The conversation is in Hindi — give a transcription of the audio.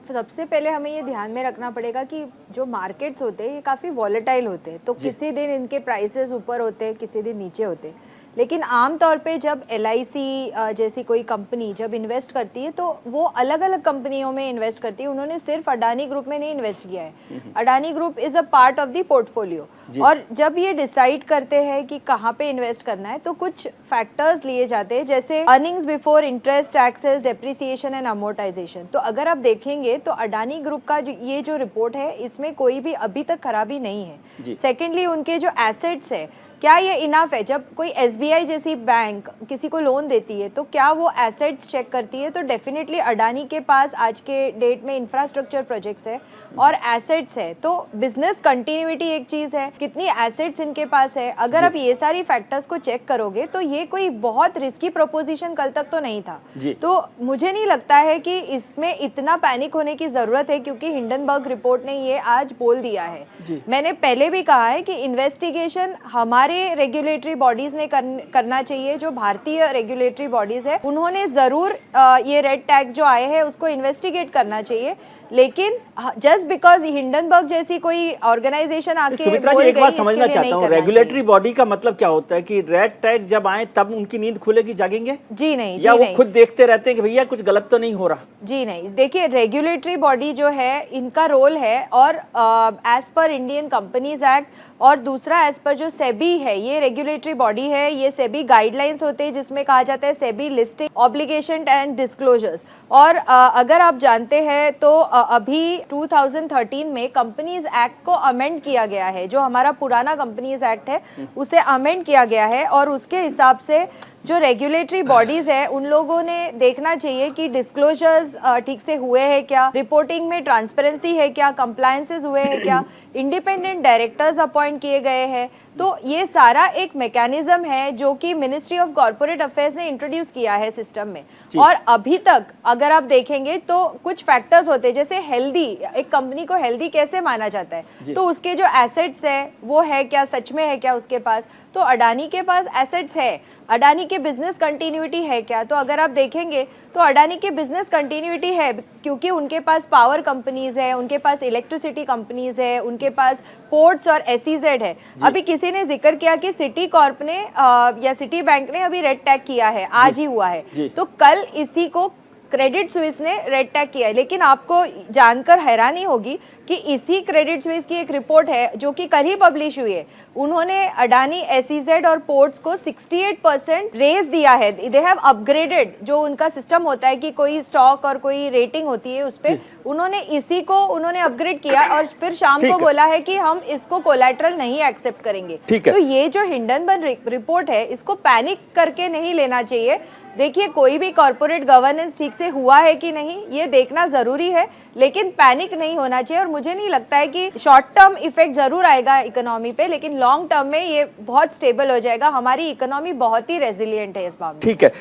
सबसे पहले हमें ये ध्यान में रखना पड़ेगा कि जो मार्केट्स होते हैं ये काफ़ी वॉलेटाइल होते हैं, तो किसी दिन इनके प्राइसेस ऊपर होते हैं, किसी दिन नीचे होते हैं। लेकिन आम तौर पे जब LIC जैसी कोई कंपनी जब इन्वेस्ट करती है तो वो अलग अलग कंपनियों में इन्वेस्ट करती है। उन्होंने सिर्फ अडानी ग्रुप में नहीं इन्वेस्ट किया है, Adani group is a part of the portfolio. और जब ये डिसाइड करते हैं कि कहाँ पे इन्वेस्ट करना है तो कुछ फैक्टर्स लिए जाते हैं, जैसे earnings before interest, taxes, depreciation and amortisation. तो अगर आप देखेंगे तो अडानी ग्रुप का ये जो रिपोर्ट है इसमें कोई भी अभी तक खराबी नहीं है। सेकेंडली, उनके जो एसेट्स है क्या ये इनफ है। जब कोई SBI जैसी बैंक किसी को लोन देती है तो क्या वो एसेट्स चेक करती है, तो डेफिनेटली अडानी के पास आज के डेट में इंफ्रास्ट्रक्चर प्रोजेक्ट्स है और एसेट्स है। तो बिजनेस कंटिन्यूटी एक चीज है, कितनी एसेट्स इनके पास है। अगर आप ये सारी फैक्टर्स को चेक करोगे तो ये कोई बहुत रिस्की प्रोपोजिशन कल तक तो नहीं था। तो मुझे नहीं लगता है कि इसमें इतना पैनिक होने की जरूरत है, क्योंकि हिंडनबर्ग रिपोर्ट ने ये आज बोल दिया है। मैंने पहले भी कहा है कि इन्वेस्टिगेशन हमारे रेगुलेटरी बॉडीज ने करना चाहिए। जो भारतीय रेगुलेटरी बॉडीज है उन्होंने जरूर ये रेड टैक्स जो आए हैं उसको इन्वेस्टिगेट करना चाहिए। लेकिन जस्ट बिकॉज हिंडनबर्ग जैसी कोई ऑर्गेनाइजेशन आके सुमित्रा जी, एक बात समझना चाहता हूँ, रेगुलेटरी बॉडी का मतलब क्या होता है कि रेड टैग जब आए तब उनकी नींद खुलेगी, जागेंगे? जी नहीं, या वो खुद देखते रहते हैं कि भैया कुछ गलत तो नहीं हो रहा? जी नहीं, देखिए रेगुलेटरी बॉडी जो है इनका रोल है, और as per Indian companies act और दूसरा एज पर जो सेबी है ये रेगुलेटरी बॉडी है। ये सेबी गाइडलाइंस होते हैं जिसमें कहा जाता है SEBI listing obligation and disclosures. और अगर आप जानते हैं तो अभी 2013 में कंपनीज एक्ट को अमेंड किया गया है। जो हमारा पुराना कंपनीज एक्ट है उसे अमेंड किया गया है, और उसके हिसाब से जो रेगुलेटरी बॉडीज है उन लोगों ने देखना चाहिए कि डिस्क्लोजर्स ठीक से हुए हैं क्या, रिपोर्टिंग में ट्रांसपेरेंसी है क्या, कंप्लायंसेस हुए हैं क्या, इंडिपेंडेंट डायरेक्टर्स अपॉइंट किए गए हैं। तो ये सारा एक मैकेनिज्म है जो कि मिनिस्ट्री ऑफ कॉर्पोरेट अफेयर्स ने इंट्रोड्यूस किया है सिस्टम में। और अभी तक अगर आप देखेंगे तो कुछ फैक्टर्स होते हैं, जैसे हेल्दी, एक कंपनी को हेल्दी कैसे माना जाता है, तो उसके जो एसेट्स है वो है क्या, सच में है क्या उसके पास। तो अडानी के पास एसेट्स है, अडानी के बिजनेस कंटिन्यूटी है क्या, तो अगर आप देखेंगे तो अडानी के बिजनेस कंटिन्यूटी है, क्योंकि उनके पास पावर कंपनीज है, उनके पास इलेक्ट्रिसिटी कंपनीज है, उनके पास पोर्ट्स और SEZ है। अभी किसी ने जिक्र किया कि सिटी कॉर्प ने या सिटी बैंक ने अभी रेड टैग किया है, आज ही हुआ है, तो कल इसी को क्रेडिट स्विस ने रेड टैग किया है। लेकिन आपको जानकर हैरानी होगी कि इसी क्रेडिट स्विस की एक रिपोर्ट है जो कि कल ही पब्लिश हुई है। उन्होंने अडानी, SEZ और पोर्ट्स को 68% रेज दिया है। दे हैव अपग्रेडेड, जो उनका सिस्टम होता है कि कोई स्टॉक और कोई रेटिंग होती है उस पर, उन्होंने इसी को अपग्रेड किया और फिर शाम को बोला है कि हम इसको कोलैटरल नहीं एक्सेप्ट करेंगे। तो ये जो हिंडनबर्ग रिपोर्ट है इसको पैनिक करके नहीं लेना चाहिए। देखिए, कोई भी कॉर्पोरेट गवर्नेंस ठीक से हुआ है कि नहीं ये देखना जरूरी है, लेकिन पैनिक नहीं होना चाहिए। और मुझे नहीं लगता है कि शॉर्ट टर्म इफेक्ट जरूर आएगा इकोनॉमी पे, लेकिन लॉन्ग टर्म में ये बहुत स्टेबल हो जाएगा। हमारी इकोनॉमी बहुत ही रेजिलिएंट है इस मामले में। ठीक है।